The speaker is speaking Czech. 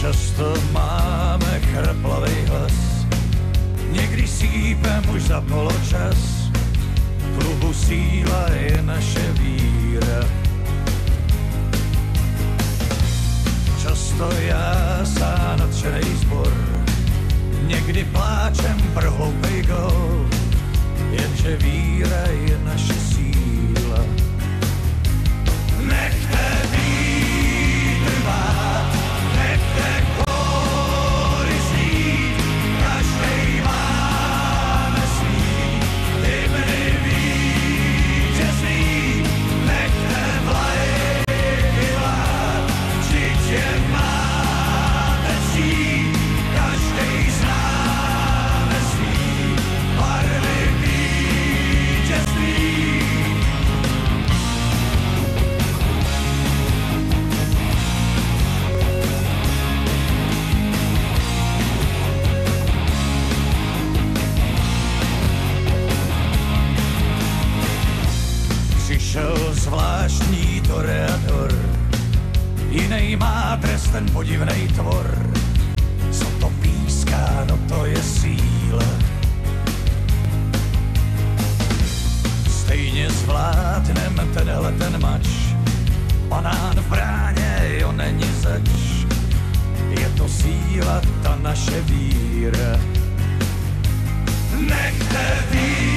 Často máme chraplavej hlas, někdy sípem už za poločas. V klubu síla je naše víra. Často jásá nadšenej zbor, někdy pláčem pro hloupej gól, jenže víra je naše síla. Nechte vítr vát, nechte kóry znít, každej máme svý hymny vítězný. Nechte vlajky vlád, vždyť je máte ctít, každej známe svý barvy vítězný. Přišel zvláštní toreador, jinej má trest ten podivnej tvor. Co to píská, no to je síla. Stejně zvládnem tenhle ten mač, banán v bráně, jo není zač. Je to síla, ta naše víra. Nechte víra